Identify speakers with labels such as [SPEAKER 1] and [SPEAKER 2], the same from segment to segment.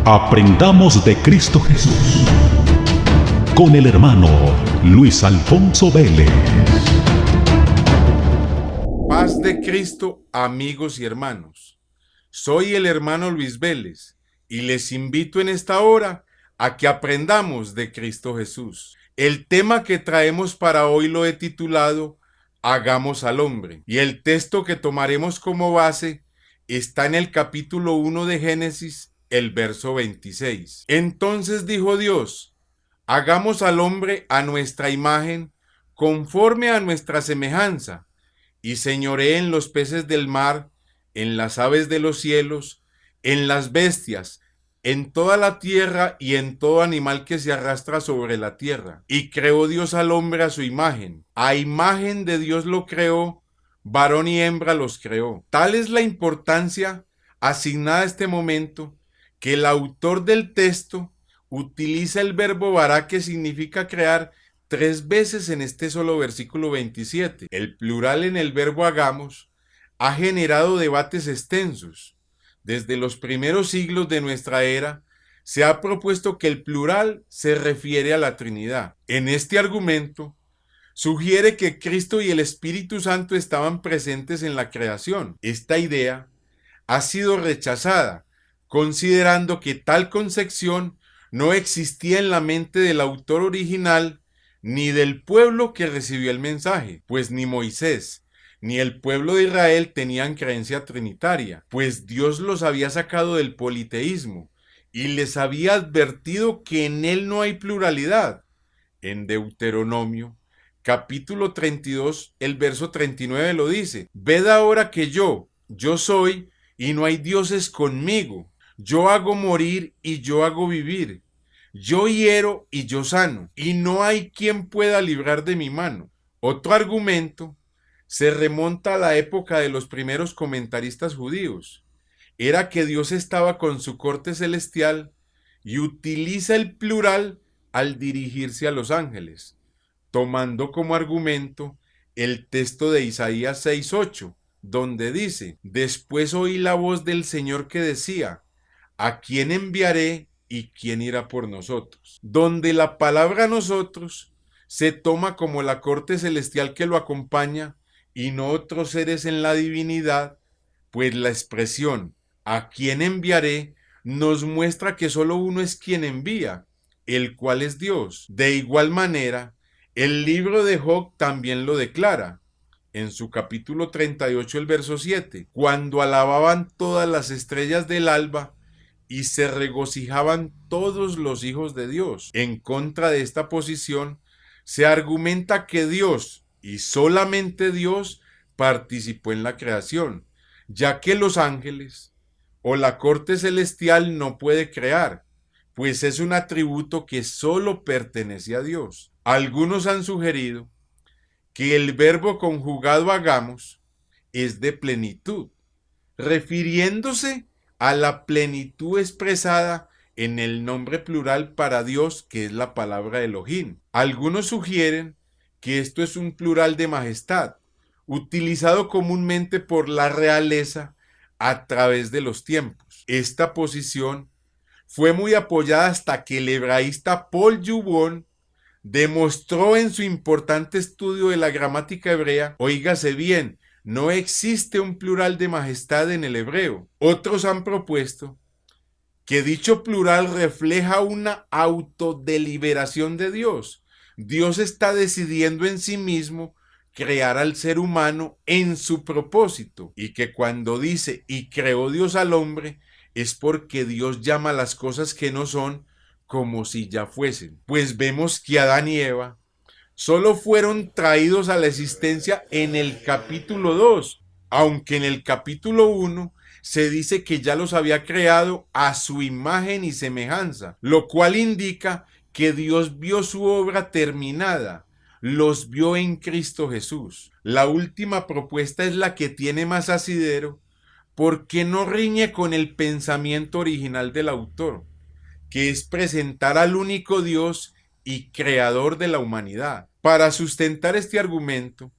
[SPEAKER 1] Aprendamos de Cristo Jesús con el hermano Luis Alfonso Vélez.
[SPEAKER 2] Paz de Cristo, amigos y hermanos. Soy el hermano Luis Vélez y les invito en esta hora a que aprendamos de Cristo Jesús. El tema que traemos para hoy lo he titulado Hagamos al hombre, y el texto que tomaremos como base está en el capítulo 1 de Génesis, el verso 26. Entonces dijo Dios: hagamos al hombre a nuestra imagen, conforme a nuestra semejanza, y señoree en los peces del mar, en las aves de los cielos, en las bestias, en toda la tierra y en todo animal que se arrastra sobre la tierra. Y creó Dios al hombre a su imagen. A imagen de Dios lo creó, varón y hembra los creó. Tal es la importancia asignada a este momento que el autor del texto utiliza el verbo vará, que significa crear, 3 veces en este solo versículo 27. El plural en el verbo hagamos ha generado debates extensos. Desde los primeros siglos de nuestra era, se ha propuesto que el plural se refiere a la Trinidad. En este argumento, sugiere que Cristo y el Espíritu Santo estaban presentes en la creación. Esta idea ha sido rechazada, considerando que tal concepción no existía en la mente del autor original ni del pueblo que recibió el mensaje, pues ni Moisés ni el pueblo de Israel tenían creencia trinitaria, pues Dios los había sacado del politeísmo y les había advertido que en él no hay pluralidad. En Deuteronomio, capítulo 32, el verso 39 lo dice: ved ahora que yo soy, y no hay dioses conmigo. Yo hago morir y yo hago vivir. Yo hiero y yo sano, y no hay quien pueda librar de mi mano. Otro argumento se remonta a la época de los primeros comentaristas judíos. Era que Dios estaba con su corte celestial y utiliza el plural al dirigirse a los ángeles, tomando como argumento el texto de Isaías 6:8, donde dice: después oí la voz del Señor que decía: ¿a quién enviaré y quién irá por nosotros? Donde la palabra nosotros se toma como la corte celestial que lo acompaña y no otros seres en la divinidad, pues la expresión ¿a quién enviaré? Nos muestra que solo uno es quien envía, el cual es Dios. De igual manera, el libro de Job también lo declara. En su capítulo 38, el verso 7, cuando alababan todas las estrellas del alba y se regocijaban todos los hijos de Dios. En contra de esta posición, se argumenta que Dios, y solamente Dios, participó en la creación, ya que los ángeles o la corte celestial no puede crear, pues es un atributo que solo pertenece a Dios. Algunos han sugerido que el verbo conjugado hagamos es de plenitud, refiriéndose a la plenitud expresada en el nombre plural para Dios, que es la palabra Elohim. Algunos sugieren que esto es un plural de majestad, utilizado comúnmente por la realeza a través de los tiempos. Esta posición fue muy apoyada hasta que el hebraísta Paul Yubon demostró en su importante estudio de la gramática hebrea, oígase bien, no existe un plural de majestad en el hebreo. Otros han propuesto que dicho plural refleja una autodeliberación de Dios. Dios está decidiendo en sí mismo crear al ser humano en su propósito, y que cuando dice y creó Dios al hombre es porque Dios llama las cosas que no son como si ya fuesen. Pues vemos que Adán y Eva solo fueron traídos a la existencia en el capítulo 2, aunque en el capítulo 1 se dice que ya los había creado a su imagen y semejanza, lo cual indica que Dios vio su obra terminada, los vio en Cristo Jesús. La última propuesta es la que tiene más asidero, porque no riñe con el pensamiento original del autor, que es presentar al único Dios y creador de la humanidad. Para sustentar este argumento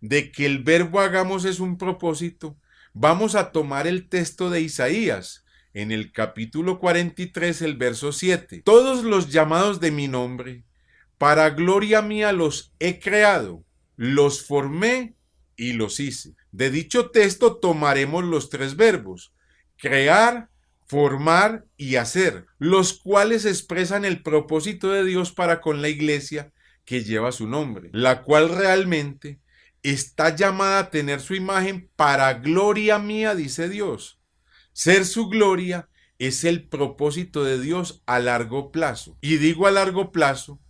[SPEAKER 2] de que el verbo hagamos es un propósito, vamos a tomar el texto de Isaías en el capítulo 43, el verso 7. Todos los llamados de mi nombre, para gloria mía los he creado, los formé y los hice. De dicho texto tomaremos los tres verbos: crear, formar y hacer, los cuales expresan el propósito de Dios para con la iglesia que lleva su nombre, la cual realmente está llamada a tener su imagen para gloria mía, dice Dios. Ser su gloria es el propósito de Dios a largo plazo. Y digo a largo plazo,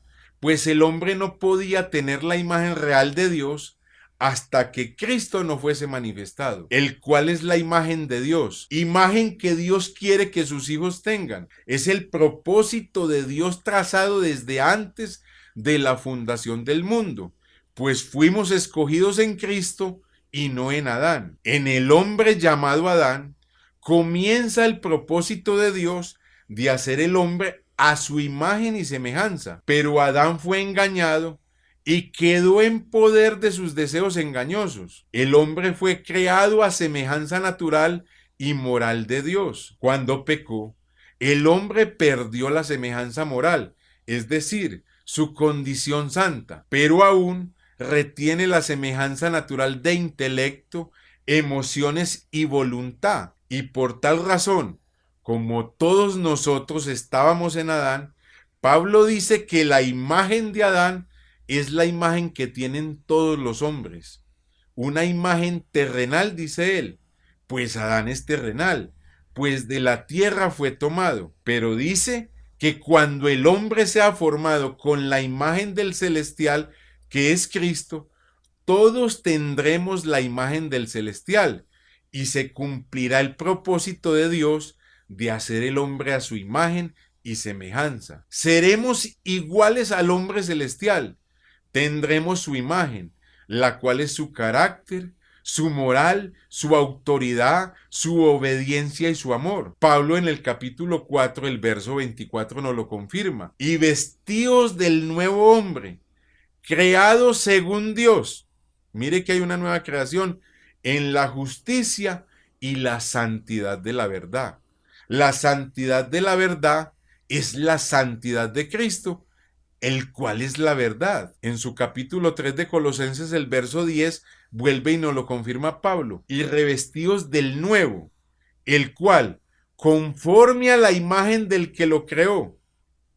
[SPEAKER 2] pues el hombre no podía tener la imagen real de Dios hasta que Cristo no fuese manifestado, el cual es la imagen de Dios, imagen que Dios quiere que sus hijos tengan. Es el propósito de Dios trazado desde antes de la fundación del mundo, pues fuimos escogidos en Cristo y no en Adán. En el hombre llamado Adán comienza el propósito de Dios de hacer el hombre a su imagen y semejanza, pero Adán fue engañado y quedó en poder de sus deseos engañosos. El hombre fue creado a semejanza natural y moral de Dios. Cuando pecó, el hombre perdió la semejanza moral, es decir, su condición santa, pero aún retiene la semejanza natural de intelecto, emociones y voluntad. Y por tal razón, como todos nosotros estábamos en Adán, Pablo dice que la imagen de Adán es la imagen que tienen todos los hombres. Una imagen terrenal, dice él, pues Adán es terrenal, pues de la tierra fue tomado. Pero dice que cuando el hombre sea formado con la imagen del celestial, que es Cristo, todos tendremos la imagen del celestial y se cumplirá el propósito de Dios de hacer el hombre a su imagen y semejanza. Seremos iguales al hombre celestial. Tendremos su imagen, la cual es su carácter, su moral, su autoridad, su obediencia y su amor. Pablo en el capítulo 4, el verso 24 nos lo confirma. Y vestidos del nuevo hombre, creado según Dios. Mire que hay una nueva creación en la justicia y la santidad de la verdad. La santidad de la verdad es la santidad de Cristo, el cual es la verdad. En su capítulo 3 de Colosenses, el verso 10, vuelve y nos lo confirma Pablo. Y revestidos del nuevo, el cual, conforme a la imagen del que lo creó,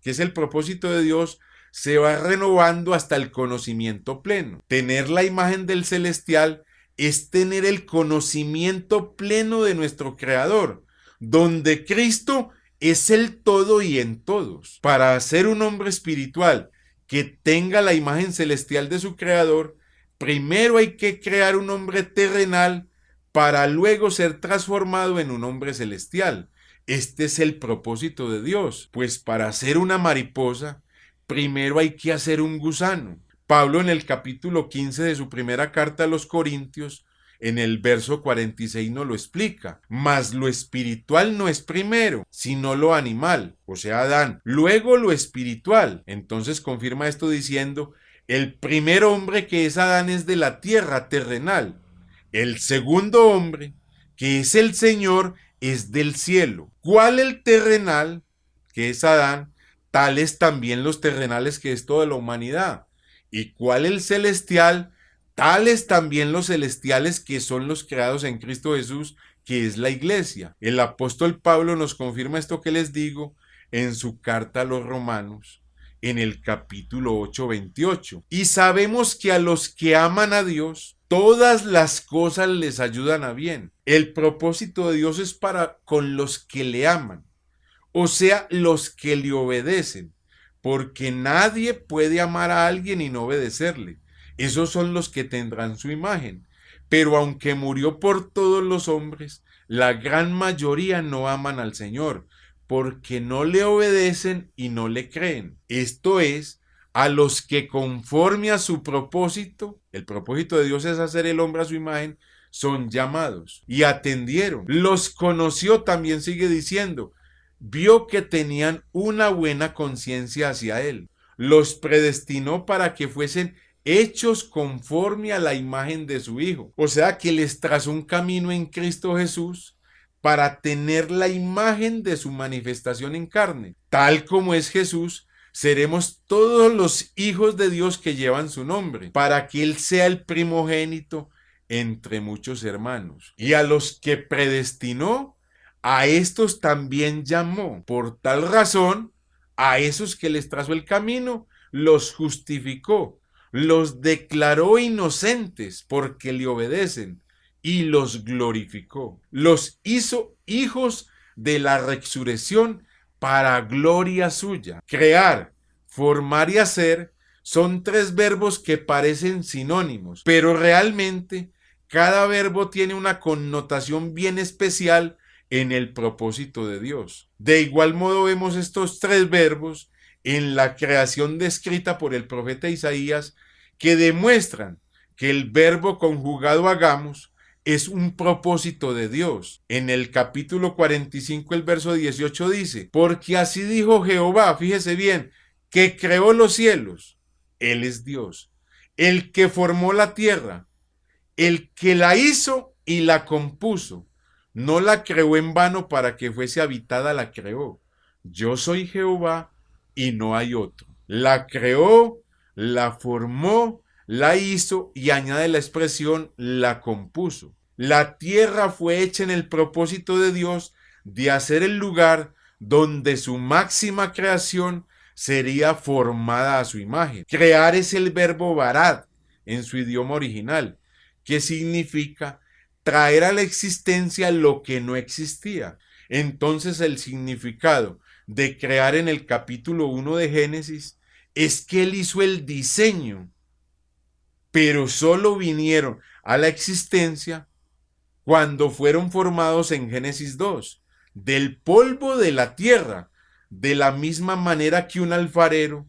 [SPEAKER 2] que es el propósito de Dios, se va renovando hasta el conocimiento pleno. Tener la imagen del celestial es tener el conocimiento pleno de nuestro Creador, donde Cristo es el todo y en todos. Para ser un hombre espiritual que tenga la imagen celestial de su Creador, primero hay que crear un hombre terrenal para luego ser transformado en un hombre celestial. Este es el propósito de Dios, pues para hacer una mariposa, primero hay que hacer un gusano. Pablo en el capítulo 15 de su primera carta a los Corintios, en el verso 46 nos lo explica. Mas lo espiritual no es primero, sino lo animal, o sea, Adán. Luego lo espiritual. Entonces confirma esto diciendo, el primer hombre que es Adán es de la tierra terrenal. El segundo hombre, que es el Señor, es del cielo. ¿Cuál el terrenal, que es Adán? Tales también los terrenales, que es toda la humanidad. ¿Y cuál el celestial? Tales también los celestiales, que son los creados en Cristo Jesús, que es la iglesia. El apóstol Pablo nos confirma esto que les digo en su carta a los Romanos, en el capítulo 8, 28. Y sabemos que a los que aman a Dios, todas las cosas les ayudan a bien. El propósito de Dios es para con los que le aman, o sea, los que le obedecen, porque nadie puede amar a alguien y no obedecerle. Esos son los que tendrán su imagen. Pero aunque murió por todos los hombres, la gran mayoría no aman al Señor, porque no le obedecen y no le creen. Esto es, a los que conforme a su propósito, el propósito de Dios es hacer el hombre a su imagen, son llamados y atendieron. Los conoció, también sigue diciendo, vio que tenían una buena conciencia hacia él. Los predestinó para que fuesen hechos conforme a la imagen de su Hijo. O sea que les trazó un camino en Cristo Jesús para tener la imagen de su manifestación en carne. Tal como es Jesús, seremos todos los hijos de Dios que llevan su nombre, para que Él sea el primogénito entre muchos hermanos. Y a los que predestinó, a estos también llamó. Por tal razón, a esos que les trazó el camino, los justificó, los declaró inocentes porque le obedecen y los glorificó. Los hizo hijos de la resurrección para gloria suya. Crear, formar y hacer son tres verbos que parecen sinónimos, pero realmente cada verbo tiene una connotación bien especial en el propósito de Dios. De igual modo vemos estos tres verbos en la creación descrita por el profeta Isaías, que demuestran que el verbo conjugado hagamos es un propósito de Dios. En el capítulo 45, el verso 18 dice: porque así dijo Jehová, fíjese bien, que creó los cielos, Él es Dios, el que formó la tierra, el que la hizo y la compuso. No la creó en vano para que fuese habitada, la creó. Yo soy Jehová y no hay otro. La creó, la formó, la hizo y añade la expresión la compuso. La tierra fue hecha en el propósito de Dios de hacer el lugar donde su máxima creación sería formada a su imagen. Crear es el verbo barad en su idioma original, que significa traer a la existencia lo que no existía. Entonces el significado de crear en el capítulo 1 de Génesis es que Él hizo el diseño, pero solo vinieron a la existencia cuando fueron formados en Génesis 2, del polvo de la tierra, de la misma manera que un alfarero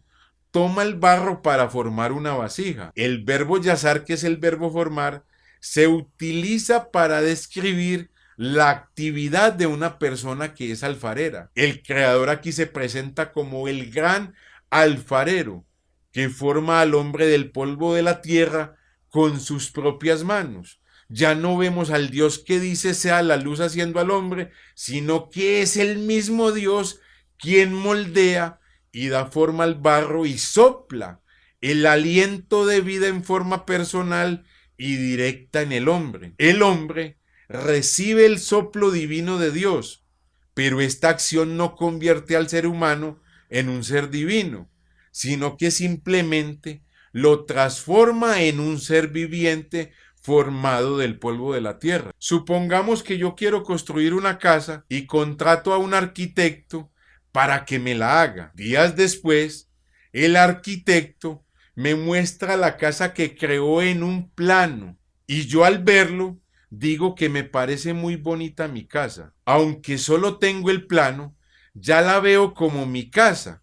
[SPEAKER 2] toma el barro para formar una vasija. El verbo yazar, que es el verbo formar, se utiliza para describir la actividad de una persona que es alfarera. El creador aquí se presenta como el gran alfarero que forma al hombre del polvo de la tierra con sus propias manos. Ya no vemos al Dios que dice sea la luz haciendo al hombre, sino que es el mismo Dios quien moldea y da forma al barro y sopla el aliento de vida en forma personal y directa en el hombre. El hombre recibe el soplo divino de Dios, pero esta acción no convierte al ser humano en un ser divino, sino que simplemente lo transforma en un ser viviente formado del polvo de la tierra. Supongamos que yo quiero construir una casa y contrato a un arquitecto para que me la haga. Días después, el arquitecto me muestra la casa que creó en un plano y yo al verlo digo que me parece muy bonita mi casa. Aunque solo tengo el plano, ya la veo como mi casa,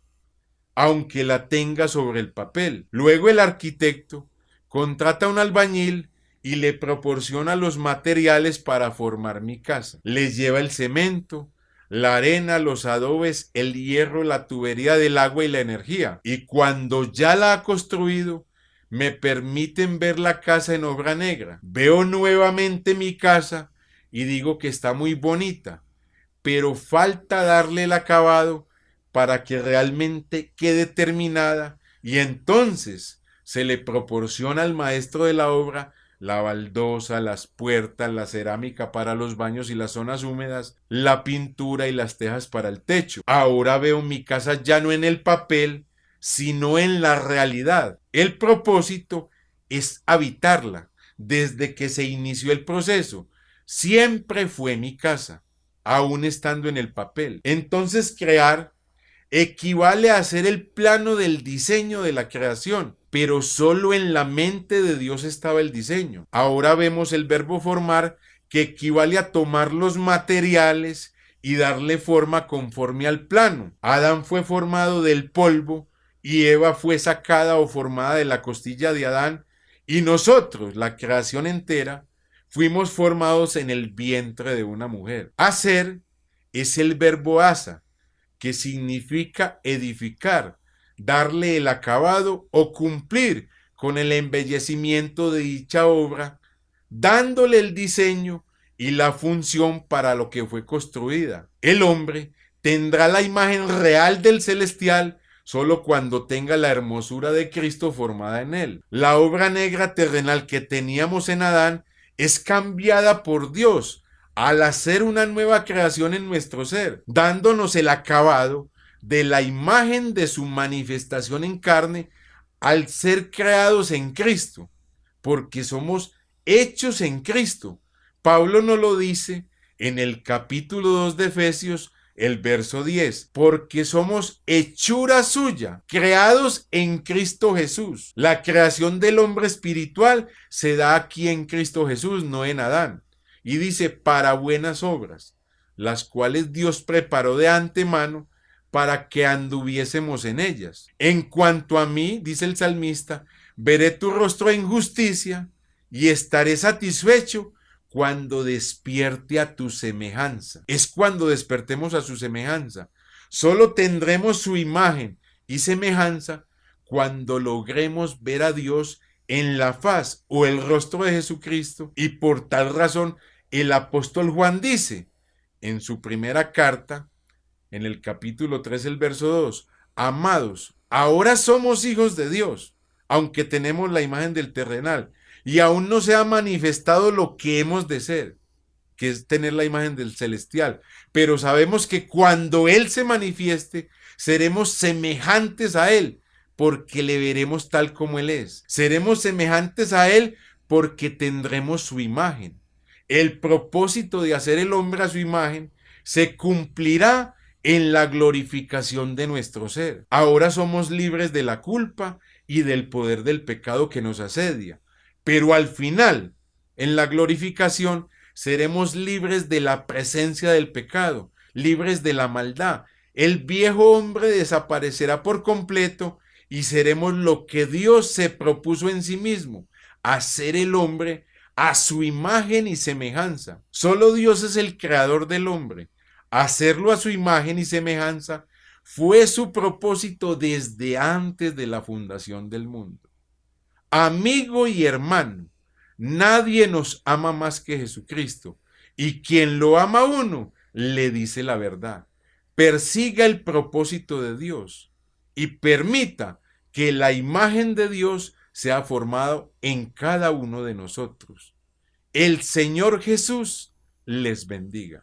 [SPEAKER 2] aunque la tenga sobre el papel. Luego el arquitecto contrata a un albañil y le proporciona los materiales para formar mi casa. Le lleva el cemento, la arena, los adobes, el hierro, la tubería del agua y la energía. Y cuando ya la ha construido, me permiten ver la casa en obra negra. Veo nuevamente mi casa y digo que está muy bonita, pero falta darle el acabado para que realmente quede terminada, y entonces se le proporciona al maestro de la obra la baldosa, las puertas, la cerámica para los baños y las zonas húmedas, la pintura y las tejas para el techo. Ahora veo mi casa ya no en el papel, sino en la realidad. El propósito es habitarla. Desde que se inició el proceso, siempre fue mi casa, aún estando en el papel. Entonces crear equivale a hacer el plano del diseño de la creación, pero solo en la mente de Dios estaba el diseño. Ahora vemos el verbo formar, que equivale a tomar los materiales y darle forma conforme al plano. Adán fue formado del polvo y Eva fue sacada o formada de la costilla de Adán, y nosotros, la creación entera, fuimos formados en el vientre de una mujer. Hacer es el verbo asa, que significa edificar, darle el acabado o cumplir con el embellecimiento de dicha obra, dándole el diseño y la función para lo que fue construida. El hombre tendrá la imagen real del celestial solo cuando tenga la hermosura de Cristo formada en él. La obra negra terrenal que teníamos en Adán es cambiada por Dios al hacer una nueva creación en nuestro ser, dándonos el acabado de la imagen de su manifestación en carne al ser creados en Cristo, porque somos hechos en Cristo. Pablo nos lo dice en el capítulo 2 de Efesios, el verso 10, porque somos hechura suya, creados en Cristo Jesús. La creación del hombre espiritual se da aquí en Cristo Jesús, no en Adán. Y dice, para buenas obras, las cuales Dios preparó de antemano para que anduviésemos en ellas. En cuanto a mí, dice el salmista, veré tu rostro en justicia y estaré satisfecho cuando despierte a tu semejanza. Es cuando despertemos a su semejanza. Solo tendremos su imagen y semejanza cuando logremos ver a Dios en la faz o el rostro de Jesucristo. Y por tal razón, el apóstol Juan dice en su primera carta, en el capítulo 3, el verso 2, amados, ahora somos hijos de Dios, aunque tenemos la imagen del terrenal, y aún no se ha manifestado lo que hemos de ser, que es tener la imagen del celestial. Pero sabemos que cuando Él se manifieste, seremos semejantes a Él, porque le veremos tal como Él es. Seremos semejantes a Él porque tendremos su imagen. El propósito de hacer el hombre a su imagen se cumplirá en la glorificación de nuestro ser. Ahora somos libres de la culpa y del poder del pecado que nos asedia. Pero al final, en la glorificación, seremos libres de la presencia del pecado, libres de la maldad. El viejo hombre desaparecerá por completo y seremos lo que Dios se propuso en sí mismo, hacer el hombre a su imagen y semejanza. Solo Dios es el creador del hombre. Hacerlo a su imagen y semejanza fue su propósito desde antes de la fundación del mundo. Amigo y hermano, nadie nos ama más que Jesucristo, y quien lo ama a uno le dice la verdad. Persiga el propósito de Dios y permita que la imagen de Dios sea formado en cada uno de nosotros. El Señor Jesús les bendiga.